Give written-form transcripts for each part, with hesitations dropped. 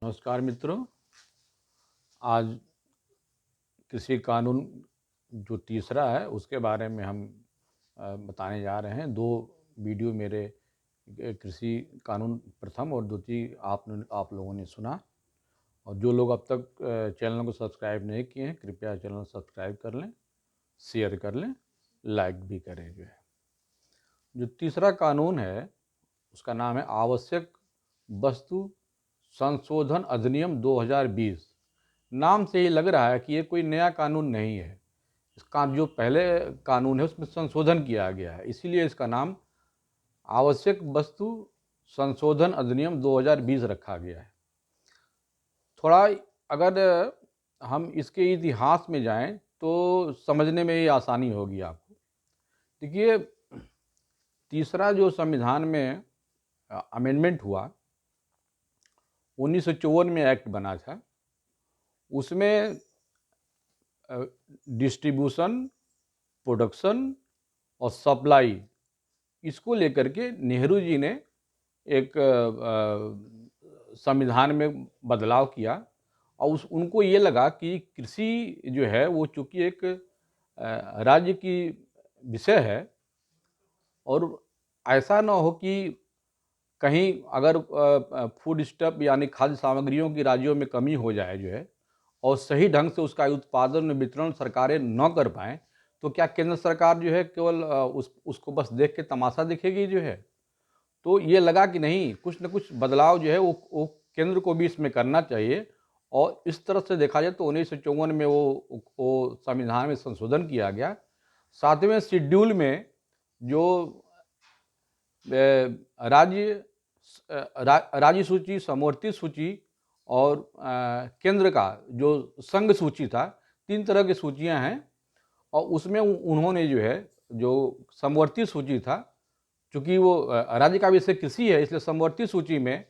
नमस्कार मित्रों। आज कृषि कानून जो तीसरा है उसके बारे में हम बताने जा रहे हैं। 2 वीडियो मेरे कृषि कानून प्रथम और द्वितीय आप लोगों ने सुना। और जो लोग अब तक चैनल को सब्सक्राइब नहीं किए हैं, कृपया चैनल सब्सक्राइब कर लें, शेयर कर लें, लाइक भी करें। जो तीसरा कानून है उसका नाम है आवश्यक वस्तु संशोधन अधिनियम 2020। नाम से ही लग रहा है कि ये कोई नया कानून नहीं है। इसका जो पहले कानून है उसमें संशोधन किया गया है, इसीलिए इसका नाम आवश्यक वस्तु संशोधन अधिनियम 2020 रखा गया है। थोड़ा अगर हम इसके इतिहास में जाएं तो समझने में ये आसानी होगी आपको। देखिए, तीसरा जो संविधान में अमेंडमेंट हुआ, 1954 में एक्ट बना था। उसमें डिस्ट्रीब्यूशन, प्रोडक्शन और सप्लाई, इसको लेकर के नेहरू जी ने एक संविधान में बदलाव किया। और उनको ये लगा कि कृषि जो है वो चूँकि एक राज्य की विषय है, और ऐसा ना हो कि कहीं अगर फूड स्टफ यानी खाद्य सामग्रियों की राज्यों में कमी हो जाए जो है, और सही ढंग से उसका उत्पादन वितरण सरकारें न कर पाएँ, तो क्या केंद्र सरकार जो है केवल उसको बस देख के तमाशा देखेगी जो है? तो ये लगा कि नहीं, कुछ न कुछ बदलाव जो है वो केंद्र को भी इसमें करना चाहिए। और इस तरह से देखा जाए तो 1954 में वो संविधान में संशोधन किया गया। 7वें शेड्यूल में जो राज्य सूची, समवर्ती सूची और केंद्र का जो संघ सूची था, 3 तरह की सूचियां हैं। और उसमें उन्होंने जो है, जो समवर्ती सूची था, चूंकि वो राज्य का विषय कृषि है, इसलिए समवर्ती सूची में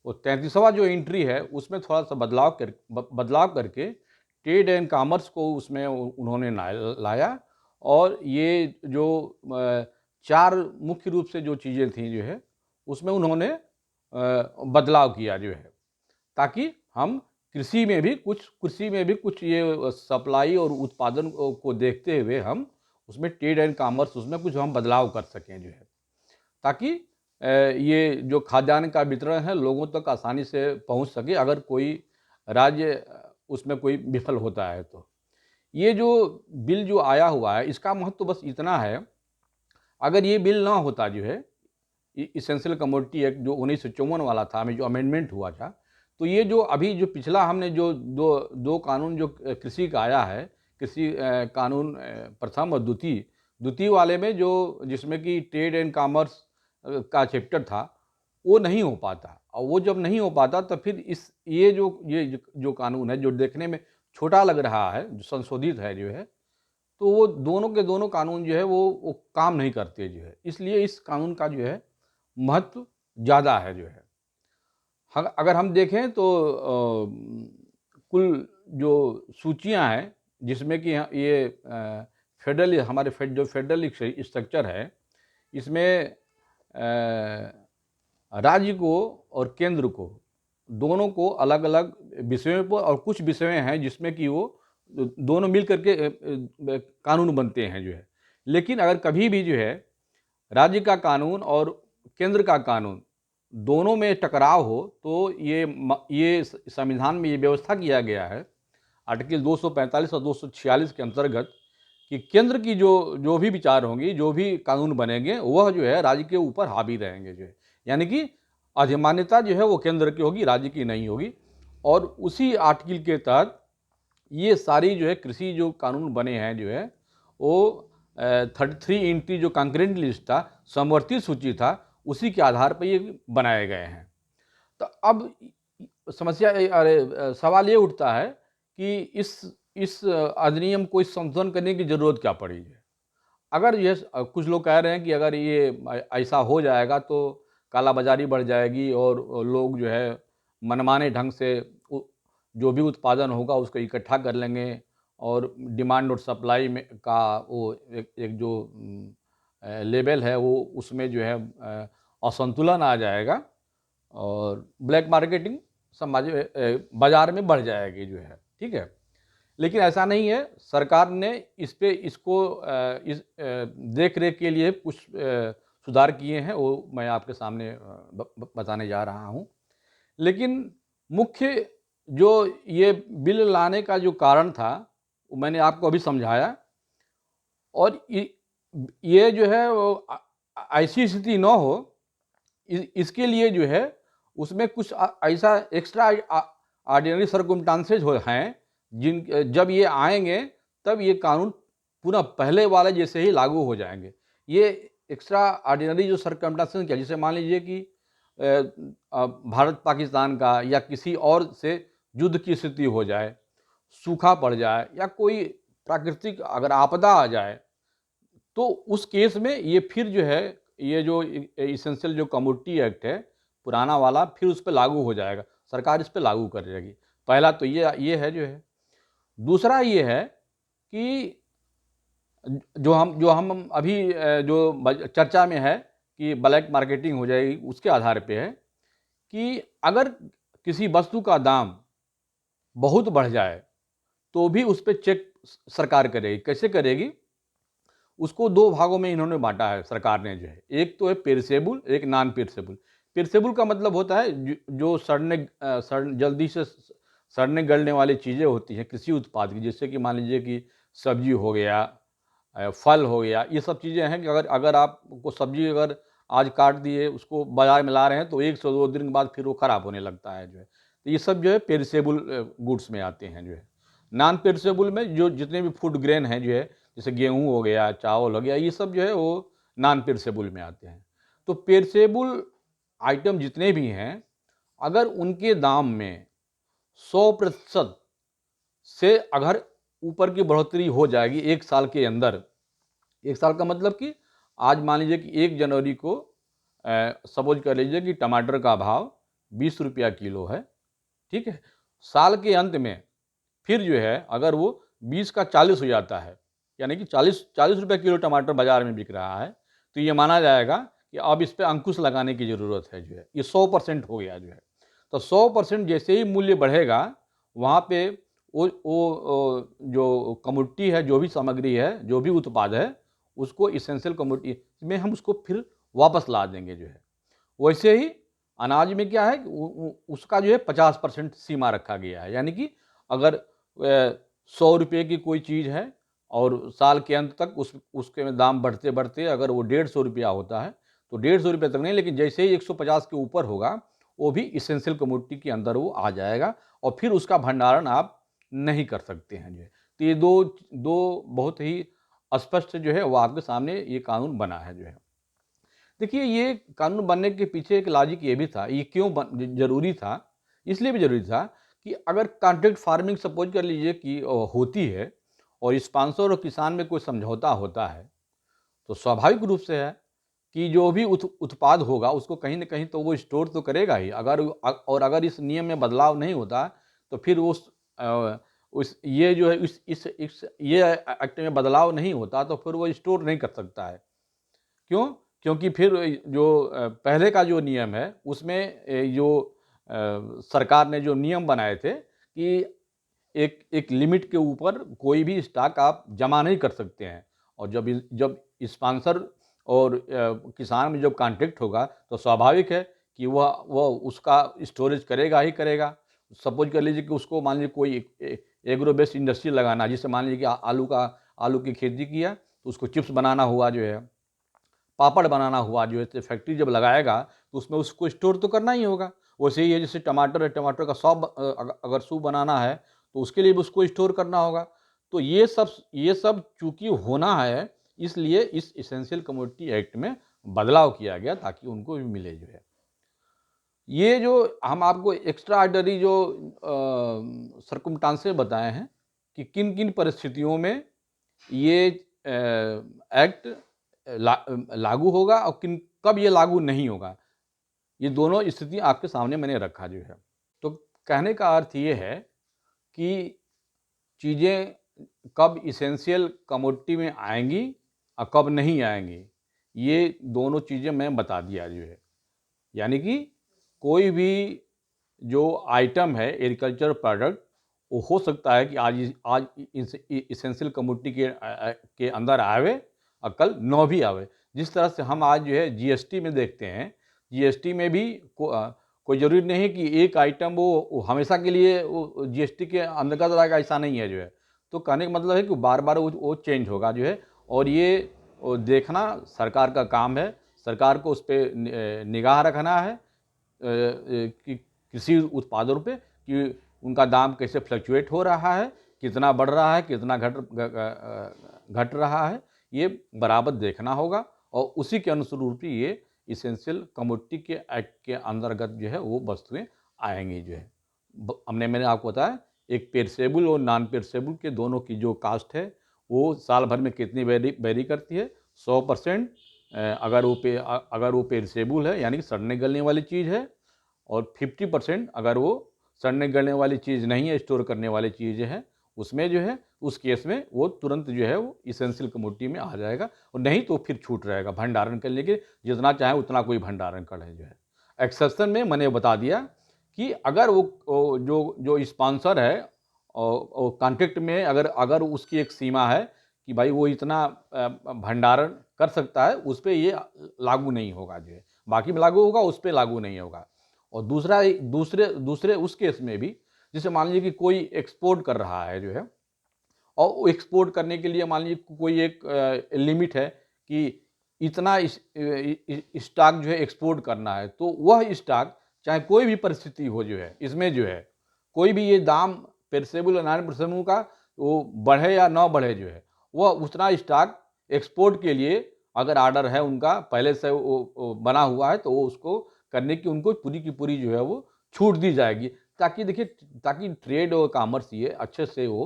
वो 33वां जो एंट्री है उसमें थोड़ा सा बदलाव करके ट्रेड एंड कॉमर्स को उसमें उन्होंने लाया। और ये जो 4 मुख्य रूप से जो चीज़ें थी जो है, उसमें उन्होंने बदलाव किया जो है, ताकि हम कृषि में भी कुछ ये सप्लाई और उत्पादन को देखते हुए हम उसमें ट्रेड एंड कॉमर्स उसमें कुछ हम बदलाव कर सकें जो है, ताकि ये जो खाद्यान्न का वितरण है लोगों तक आसानी से पहुंच सके अगर कोई राज्य उसमें कोई विफल होता है। तो ये जो बिल जो आया हुआ है, इसका महत्व बस इतना है, अगर ये बिल ना होता जो है, इसेंशियल कमोडिटी एक्ट जो 1954 वाला था, में जो अमेंडमेंट हुआ था, तो ये जो अभी जो पिछला हमने जो दो कानून जो कृषि का आया है, कृषि कानून प्रथम और द्वितीय वाले में जो जिसमें कि ट्रेड एंड कॉमर्स का चैप्टर था, वो नहीं हो पाता। और वो जब नहीं हो पाता तो फिर ये जो कानून है, जो देखने में छोटा लग रहा है, जो संशोधित है जो है, तो वो दोनों के दोनों कानून जो है वो काम नहीं करते जो है। इसलिए इस कानून का जो है महत्व ज़्यादा है जो है। अगर हम देखें तो कुल जो सूचियां हैं, जिसमें कि ये फेडरल हमारे जो फेडरल स्ट्रक्चर है, इसमें राज्य को और केंद्र को, दोनों को अलग अलग विषयों पर, और कुछ विषय हैं जिसमें कि वो दोनों मिल करके कानून बनते हैं जो है। लेकिन अगर कभी भी जो है राज्य का कानून और केंद्र का कानून दोनों में टकराव हो, तो ये संविधान में ये व्यवस्था किया गया है, आर्टिकल 245 और 246 के अंतर्गत, कि केंद्र की जो भी विचार होंगी, जो भी कानून बनेंगे, वह जो है राज्य के ऊपर हावी रहेंगे जो है। यानी कि अधिमान्यता जो है वो केंद्र की होगी, राज्य की नहीं होगी। और उसी आर्टिकल के तहत ये सारी जो है कृषि जो कानून बने हैं जो है, वो 33 इंट्री जो कंकरेंट लिस्ट था, समवर्ती सूची था, उसी के आधार पर ये बनाए गए हैं। तो अब सवाल ये उठता है कि इस अधिनियम को इस संशोधन करने की जरूरत क्या पड़ी है? अगर ये कुछ लोग कह रहे हैं कि अगर ये ऐसा हो जाएगा तो कालाबाजारी बढ़ जाएगी और लोग जो है मनमाने ढंग से जो भी उत्पादन होगा उसको इकट्ठा कर लेंगे, और डिमांड और सप्लाई में का वो एक जो लेवल है वो उसमें जो है असंतुलन आ जाएगा, और ब्लैक मार्केटिंग बाजार में बढ़ जाएगी जो है, ठीक है। लेकिन ऐसा नहीं है, सरकार ने इसको इस देख रेख के लिए कुछ सुधार किए हैं, वो मैं आपके सामने बताने जा रहा हूँ। लेकिन मुख्य जो ये बिल लाने का जो कारण था, वो मैंने आपको अभी समझाया। और ये जो है वो ऐसी स्थिति न हो, इसके लिए जो है उसमें कुछ ऐसा एक्स्ट्रा ऑर्डिनरी सर्कमस्टांसेस हैं, जब ये आएंगे तब ये कानून पुनः पहले वाले जैसे ही लागू हो जाएंगे। ये एक्स्ट्रा ऑर्डिनरी जो सर्कमस्टांसेस क्या, जैसे मान लीजिए कि भारत पाकिस्तान का या किसी और से युद्ध की स्थिति हो जाए, सूखा पड़ जाए या कोई प्राकृतिक अगर आपदा आ जाए, तो उस केस में ये फिर जो है, ये जो इसेंशियल जो कमोडिटी एक्ट है पुराना वाला, फिर उस पर लागू हो जाएगा, सरकार इस पर लागू कर देगी। पहला तो ये है जो है। दूसरा ये है कि जो हम अभी जो चर्चा में है कि ब्लैक मार्केटिंग हो जाएगी, उसके आधार पे है कि अगर किसी वस्तु का दाम बहुत बढ़ जाए तो भी उस पर चेक सरकार करेगी। कैसे करेगी? उसको दो भागों में इन्होंने बांटा है सरकार ने जो है, एक तो है पेरिसेबल, एक नॉन पेरिसेबल। पेरिसेबल का मतलब होता है जो जल्दी से सड़ने गलने वाली चीज़ें होती हैं कृषि उत्पाद की, जैसे कि मान लीजिए कि सब्जी हो गया, फल हो गया, ये सब चीज़ें हैं कि अगर आपको सब्जी अगर आज काट दिए, उसको बाजार में ला रहे हैं, तो 1 से 2 दिन के बाद फिर वो ख़राब होने लगता है जो है। तो ये सब जो है पेरिसेबल गुड्स में आते हैं जो है। नॉन पेरिसेबल में जो जितने भी फूड ग्रेन हैं जो है, जैसे गेहूँ हो गया, चावल हो गया, ये सब जो है वो नॉन पेरिसेबल में आते हैं। तो पेरिसेबल आइटम जितने भी हैं, अगर उनके दाम में 100% से अगर ऊपर की बढ़ोतरी हो जाएगी 1 साल के अंदर, 1 साल का मतलब कि आज मान लीजिए कि 1 जनवरी को सपोज कर लीजिए कि टमाटर का भाव 20 रुपया किलो है, ठीक है। साल के अंत में फिर जो है अगर वो 20 का 40 हो जाता है, यानी कि 40 रुपये किलो टमाटर बाजार में बिक रहा है, तो ये माना जाएगा कि अब इस पे अंकुश लगाने की ज़रूरत है जो है। ये 100% हो गया जो है। तो 100% जैसे ही मूल्य बढ़ेगा, वहाँ पे वो जो कमोडिटी है, जो भी सामग्री है, जो भी उत्पाद है, उसको इसेंशियल कमोडिटी में हम उसको फिर वापस ला देंगे जो है। वैसे ही अनाज में क्या है कि उसका जो है 50% सीमा रखा गया है, यानी कि अगर 100 रुपये की कोई चीज़ है और साल के अंत तक उसके में दाम बढ़ते बढ़ते अगर वो 150 रुपया होता है, तो 150 रुपये तक नहीं, लेकिन जैसे ही 150 के ऊपर होगा, वो भी इसेंशियल कमोडिटी के अंदर वो आ जाएगा और फिर उसका भंडारण आप नहीं कर सकते हैं जो है। तो ये दो बहुत ही स्पष्ट जो है वो आपके सामने ये कानून बना है जो है। देखिए, ये कानून बनने के पीछे एक लॉजिक ये भी था, ये क्यों ज़रूरी था? इसलिए भी ज़रूरी था कि अगर कॉन्ट्रैक्ट फार्मिंग सपोज कर लीजिए कि होती है और स्पॉन्सर और किसान में कोई समझौता होता है, तो स्वाभाविक रूप से है कि जो भी उत्पाद होगा उसको कहीं न कहीं तो वो स्टोर तो करेगा ही। और अगर इस नियम में बदलाव नहीं होता, तो फिर उस ये जो है इस ये एक्ट में बदलाव नहीं होता, तो फिर वो स्टोर नहीं कर सकता है। क्यों? क्योंकि फिर जो पहले का जो नियम है उसमें जो सरकार ने जो नियम बनाए थे कि एक एक लिमिट के ऊपर कोई भी स्टॉक आप जमा नहीं कर सकते हैं, और जब स्पॉन्सर और किसान में जब कॉन्ट्रैक्ट होगा, तो स्वाभाविक है कि वह उसका स्टोरेज करेगा ही करेगा। सपोज कर लीजिए कि उसको मान लीजिए कोई एग्रो बेस्ड इंडस्ट्री लगाना, जिससे मान लीजिए कि आलू की खेती किया, तो उसको चिप्स बनाना हुआ जो है, पापड़ बनाना हुआ जो है, तो फैक्ट्री जब लगाएगा तो उसमें उसको स्टोर तो करना ही होगा। वैसे ही है, जैसे टमाटर है, टमाटर का अगर सूप बनाना है, तो उसके लिए भी उसको स्टोर करना होगा। तो ये सब चूंकि होना है, इसलिए इस इसेंशियल कमोडिटी एक्ट में बदलाव किया गया ताकि उनको भी मिले जो है। ये जो हम आपको एक्स्ट्रा ऑर्डिनरी जो सर्कमस्टांसेस बताए हैं कि किन किन परिस्थितियों में ये एक्ट लागू होगा और कब ये लागू नहीं होगा, ये दोनों स्थिति आपके सामने मैंने रखा जो है। तो कहने का अर्थ ये है कि चीज़ें कब इसेंशियल कमोडिटी में आएंगी और कब नहीं आएंगी, ये दोनों चीज़ें मैं बता दिया जो है। यानी कि कोई भी जो आइटम है एग्रीकल्चर प्रोडक्ट, वो हो सकता है कि आज इसेंशियल कमोडिटी के अंदर आवे और कल न भी आवे। जिस तरह से हम आज जो है जीएसटी में देखते हैं, जीएसटी में भी कोई ज़रूरी नहीं है कि एक आइटम वो हमेशा के लिए वो जीएसटी के अंतर्गत आएगा, ऐसा नहीं है जो है। तो कहने का मतलब है कि बार-बार वो चेंज होगा जो है, और ये देखना सरकार का काम है। सरकार को उस पे निगाह रखना है कि कृषि उत्पादों पे कि उनका दाम कैसे फ्लक्चुएट हो रहा है, कितना बढ़ रहा है, कितना घट रहा है, ये बराबर देखना होगा और उसी के अनुरूप ही ये इसेंशियल कमोडिटी के एक्ट के अंतर्गत जो है वो वस्तुएं आएंगी जो है। मैंने आपको बताया एक पेरिसेबल और नॉन पेरिसेबल के दोनों की जो कास्ट है वो साल भर में कितनी वेरी करती है। 100% अगर वो पेरिसेबल है यानी कि सड़ने गलने वाली चीज़ है, और 50% अगर वो सड़ने गलने वाली चीज़ नहीं है, स्टोर करने वाली चीज़ है, उसमें जो है उस केस में वो तुरंत जो है वो इसेंशियल कमोडिटी में आ जाएगा, और नहीं तो फिर छूट रहेगा भंडारण करने के, जितना चाहे उतना कोई भंडारण करे जो है। एक्सेप्शन में मैंने बता दिया कि अगर वो जो स्पॉन्सर है और कॉन्ट्रैक्ट में अगर उसकी एक सीमा है कि भाई वो इतना भंडारण कर सकता है, उस पर ये लागू नहीं होगा जो है। बाकी में लागू होगा, उस पर लागू नहीं होगा। और दूसरे उस केस में भी, जैसे मान लीजिए कि कोई एक्सपोर्ट कर रहा है जो है, और वो एक्सपोर्ट करने के लिए मान लीजिए कोई एक लिमिट है कि इतना स्टॉक जो है एक्सपोर्ट करना है, तो वह स्टॉक चाहे कोई भी परिस्थिति हो जो है, इसमें जो है कोई भी ये दाम पेरिसेबल और नॉन पेरिसेबल का वो बढ़े या ना बढ़े जो है, वह उतना स्टॉक एक्सपोर्ट के लिए अगर ऑर्डर है उनका पहले से वो बना हुआ है, तो वो उसको करने की उनको पूरी की पूरी जो है वो छूट दी जाएगी, ताकि देखिए ताकि ट्रेड और कॉमर्स ये अच्छे से वो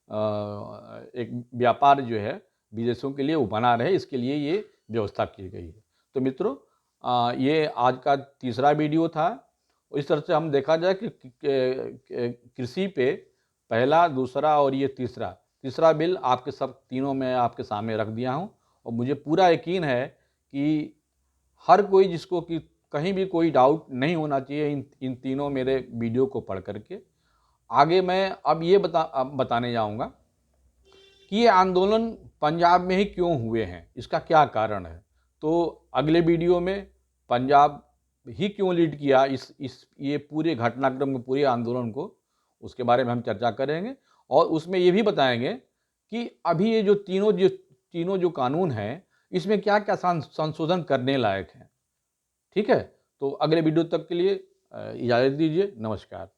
एक व्यापार जो है विदेशों के लिए वो बना रहे, इसके लिए ये व्यवस्था की गई है। तो मित्रों, ये आज का तीसरा वीडियो था। इस तरह से हम देखा जाए कि कृषि पे पहला, दूसरा और ये तीसरा बिल आपके सब तीनों में आपके सामने रख दिया हूँ, और मुझे पूरा यकीन है कि हर कोई जिसको कि कहीं भी कोई डाउट नहीं होना चाहिए इन तीनों मेरे वीडियो को पढ़ करके। आगे मैं अब ये बताने जाऊंगा कि ये आंदोलन पंजाब में ही क्यों हुए हैं, इसका क्या कारण है। तो अगले वीडियो में पंजाब ही क्यों लीड किया इस ये पूरे घटनाक्रम के पूरे आंदोलन को, उसके बारे में हम चर्चा करेंगे, और उसमें ये भी बताएंगे कि अभी ये जो तीनों जो कानून हैं, इसमें क्या क्या संशोधन करने लायक हैं। ठीक है, तो अगले वीडियो तक के लिए इजाज़त दीजिए। नमस्कार।